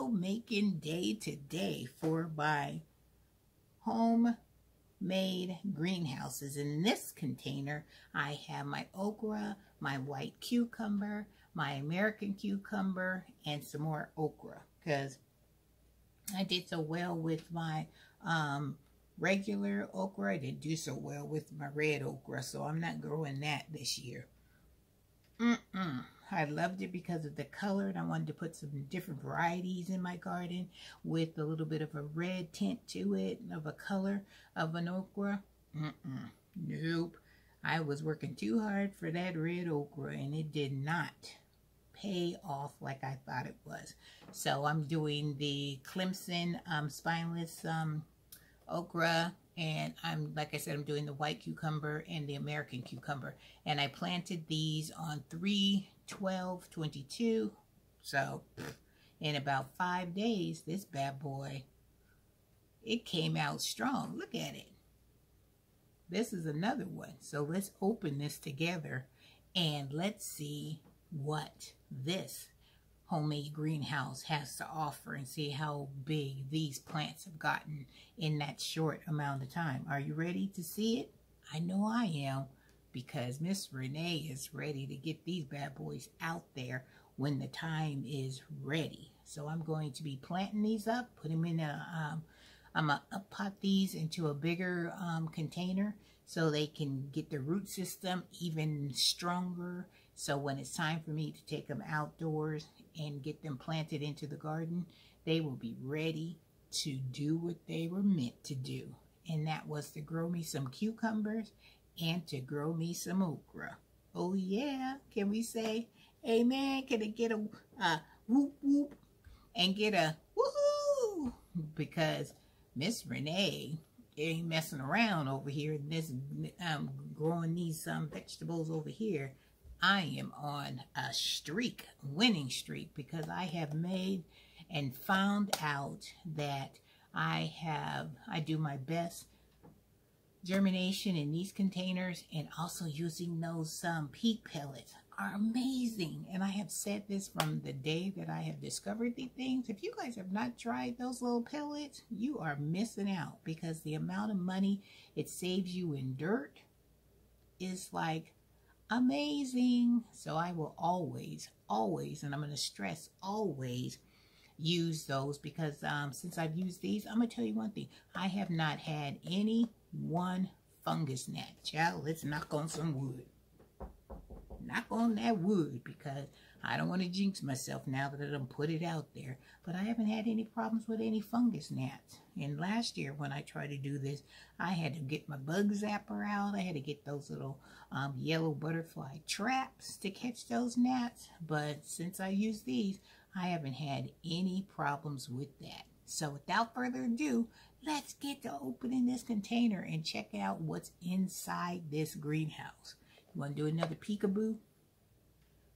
video making day today for my homemade greenhouses. In this container, I have my okra, my white cucumber, my American cucumber, and some more okra because I did so well with my regular okra. I didn't do so well with my red okra, so I'm not growing that this year. I loved it because of the color, and I wanted to put some different varieties in my garden with a little bit of a red tint to it, of a color of an okra. Nope. I was working too hard for that red okra, and it did not pay off like I thought it was. So I'm doing the Clemson spineless okra, and like I said, I'm doing the white cucumber and the American cucumber, and I planted these on 3/12/22. So in about 5 days, this bad boy, it came out strong. Look at it. This is another one. So let's open this together and let's see what this homemade greenhouse has to offer and see how big these plants have gotten in that short amount of time. Are you ready to see it? I know I am, because Miss Renee is ready to get these bad boys out there when the time is ready. So I'm going to be planting these up, put them in a, I'm going to pot these into a bigger container so they can get the root system even stronger. So when it's time for me to take them outdoors and get them planted into the garden, they will be ready to do what they were meant to do. And that was to grow me some cucumbers and to grow me some okra. Oh yeah, can we say amen? Can I get a whoop whoop and get a woohoo? Because Miss Renee ain't messing around over here in this growing these vegetables over here. I am on a streak, winning streak, because I have made and found out that I do my best germination in these containers, and also using those peat pellets are amazing. And I have said this from the day that I have discovered these things. If you guys have not tried those little pellets, you are missing out, because the amount of money it saves you in dirt is like amazing. So I will always, and I'm going to stress always, use those, because since I've used these, I'm going to tell you one thing. I have not had any one fungus gnat. Child, let's knock on some wood. Knock on that wood, because I don't want to jinx myself now that I done put it out there. But I haven't had any problems with any fungus gnats. And last year when I tried to do this, I had to get my bug zapper out. I had to get those little yellow butterfly traps to catch those gnats. But since I use these, I haven't had any problems with that. So without further ado, let's get to opening this container and check out what's inside this greenhouse. You want to do another peekaboo?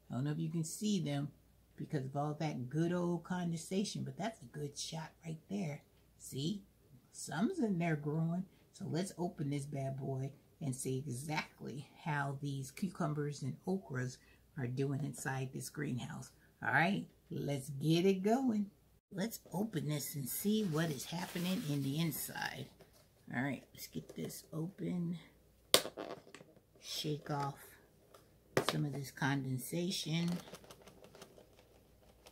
I don't know if you can see them because of all that good old condensation, but that's a good shot right there. See? Some's in there growing. So let's open this bad boy and see exactly how these cucumbers and okras are doing inside this greenhouse. All right, let's get it going. Let's open this and see what is happening in the inside. All right, let's get this open. Shake off some of this condensation.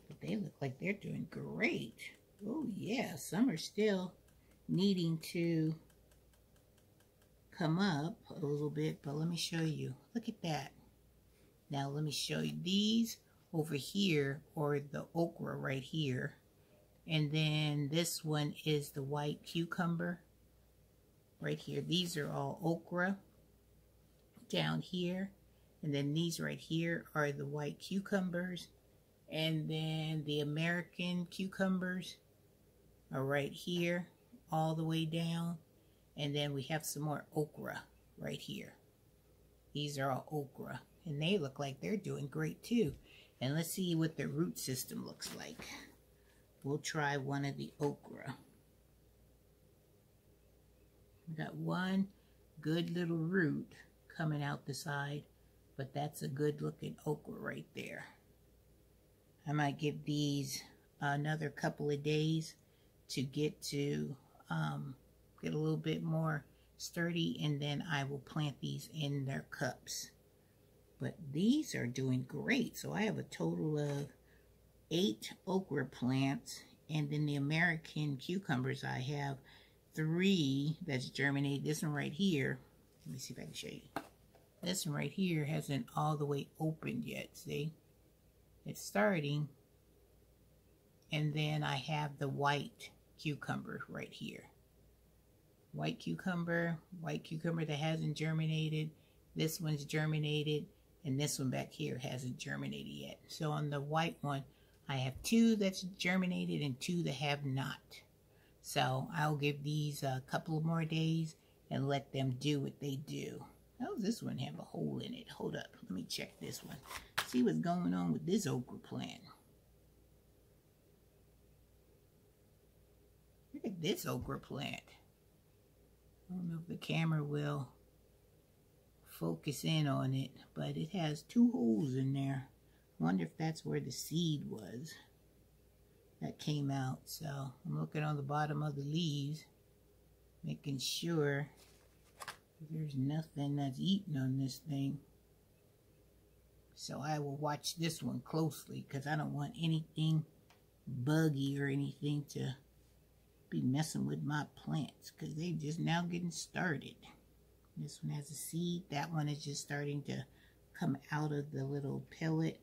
But they look like they're doing great. Oh yeah, some are still needing to come up a little bit, but let me show you. Look at that. Now let me show you these over here, or the okra right here. And then this one is the white cucumber right here. These are all okra down here. And then these right here are the white cucumbers. And then the American cucumbers are right here all the way down. And then we have some more okra right here. These are all okra. And they look like they're doing great too. And let's see what the root system looks like. We'll try one of the okra. We got one good little root coming out the side, but that's a good looking okra right there. I might give these another couple of days to get a little bit more sturdy, and then I will plant these in their cups. But these are doing great. So I have a total of 8 okra plants, and then the American cucumbers, I have 3 that's germinated. This one right here, let me see if I can show you. This one right here hasn't all the way opened yet. See? It's starting. And then I have the white cucumber right here. White cucumber that hasn't germinated. This one's germinated, and this one back here hasn't germinated yet. So on the white one, I have 2 that's germinated and 2 that have not. So I'll give these a couple more days and let them do what they do. How does this one have a hole in it? Hold up, let me check this one. See what's going on with this okra plant. Look at this okra plant. I don't know if the camera will focus in on it, but it has 2 holes in there. I wonder if that's where the seed was that came out. So I'm looking on the bottom of the leaves, making sure there's nothing that's eating on this thing. So I will watch this one closely because I don't want anything buggy or anything to be messing with my plants, because they're just now getting started. This one has a seed. That one is just starting to come out of the little pellet,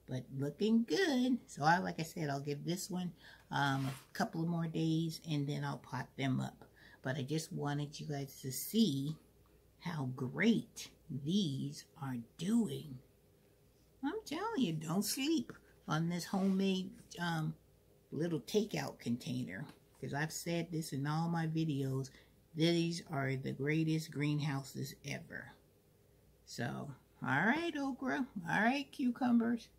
but looking good. So like I said, I'll give this one a couple of more days, and then I'll pot them up. But I just wanted you guys to see how great these are doing. I'm telling you, don't sleep on this homemade little takeout container, because I've said this in all my videos. These are the greatest greenhouses ever. So, alright okra, alright cucumbers,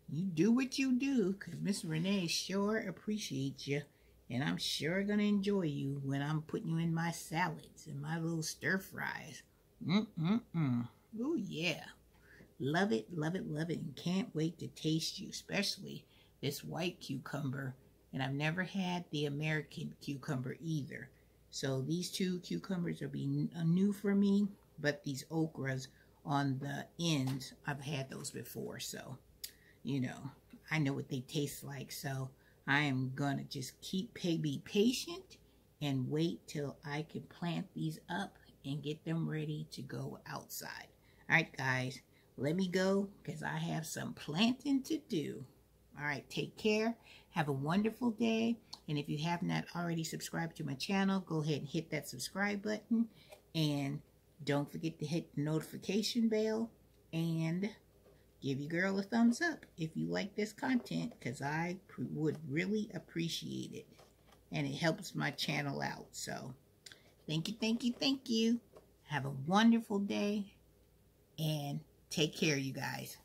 you do what you do, because Miss Renee sure appreciates you, and I'm sure going to enjoy you when I'm putting you in my salads and my little stir fries. Oh yeah. Love it, love it, love it, and can't wait to taste you, especially this white cucumber. And I've never had the American cucumber either. So these 2 cucumbers will be new for me, but these okras on the ends, I've had those before. So, you know, I know what they taste like. So I am going to just be patient and wait till I can plant these up and get them ready to go outside. All right, guys, let me go because I have some planting to do. All right, take care. Have a wonderful day. And if you have not already subscribed to my channel, go ahead and hit that subscribe button. And don't forget to hit the notification bell. And give your girl a thumbs up if you like this content, because I would really appreciate it. And it helps my channel out. So, thank you, thank you, thank you. Have a wonderful day. And take care, you guys.